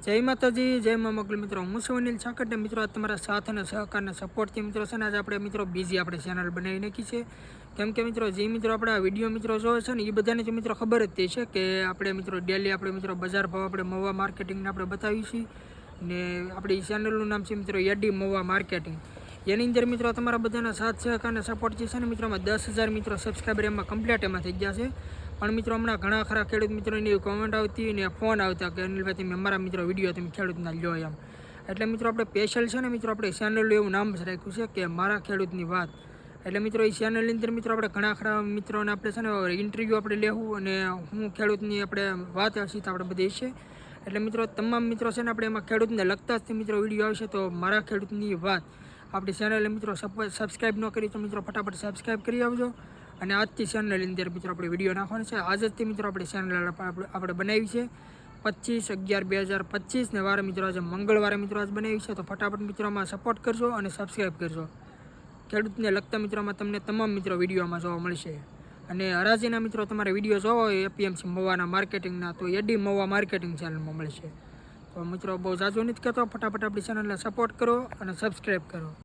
જય માતાજી, જય મા મોગલ મિત્રો. હું છું અનિલ છાકટ ને મિત્રો, તમારા સાથ અને સહકારના સપોર્ટથી મિત્રો છે ને આજે આપણે મિત્રો બીજી આપણે ચેનલ બનાવી નાખી છે. કેમ કે મિત્રો જે મિત્રો આપણે આ વિડીયો મિત્રો જોવે છે ને એ બધાને જ મિત્રો ખબર જ તે છે કે આપણે મિત્રો ડેલી આપણે મિત્રો બજાર ભાવ આપણે મવા માર્કેટિંગને આપણે બતાવીએ છીએ ને આપણી ચેનલનું નામ છે મિત્રો યડી મવા માર્કેટિંગ. એની અંદર મિત્રો તમારા બધાના સાથ સહકારના સપોર્ટ જે છે ને મિત્રો એમાં 10,000 મિત્રો સબસ્ક્રાઈબર એમાં કમ્પ્લીટ એમાં થઈ ગયા છે. પણ મિત્રો હમણાં ઘણા ખરા ખેડૂત મિત્રોની એવી કોમેન્ટ આવતી ને ફોન આવતા કે અનિલભાઈ તમે અમારા મિત્રો વિડીયો તમે ખેડૂતના લ્યો એમ. એટલે મિત્રો આપણે સ્પેશિયલ છે ને મિત્રો આપણે ચેનલનું એવું નામ જ રાખ્યું છે કે મારા ખેડૂતની વાત. એટલે મિત્રો એ ચેનલની અંદર મિત્રો આપણે ઘણા ખરા મિત્રોને આપણે છે ને ઇન્ટરવ્યૂ આપણે લેવું અને હું ખેડૂતની આપણે વાત હશે તો આપણે બધી છે. એટલે મિત્રો તમામ મિત્રો છે ને આપણે એમાં ખેડૂતને લગતા જ મિત્રો વિડીયો આવશે તો મારા ખેડૂતની વાત આપણી ચેનલે મિત્રો સબસ્ક્રાઈબ ન કરી તો મિત્રો ફટાફટ સબસ્ક્રાઈબ કરી આવજો. અને આજથી ચેનલની અંદર મિત્રો આપણે વિડીયો નાખવાનો છે. આજથી મિત્રો આપણે ચેનલ આપણે બનાવી છે 25/11/2025 ને વારે મિત્રો આજે મંગળવારે મિત્રો આજ બનાવી છે. તો ફટાફટ મિત્રોમાં સપોર્ટ કરજો અને સબસ્ક્રાઈબ કરજો. ખેડૂતને લગતા મિત્રોમાં તમને તમામ મિત્રો વિડીયોમાં જોવા મળશે. અને હરાજીના મિત્રો તમારે વિડીયો જોવા હોય એપીએમસી મવાના માર્કેટિંગના તો એડી મવા માર્કેટિંગ ચેનલમાં મળશે. તો મિત્રો બહુ જાજુ નથી કહેતો, ફટાફટ આપણી ચેનલને સપોર્ટ કરો અને સબસ્ક્રાઈબ કરો.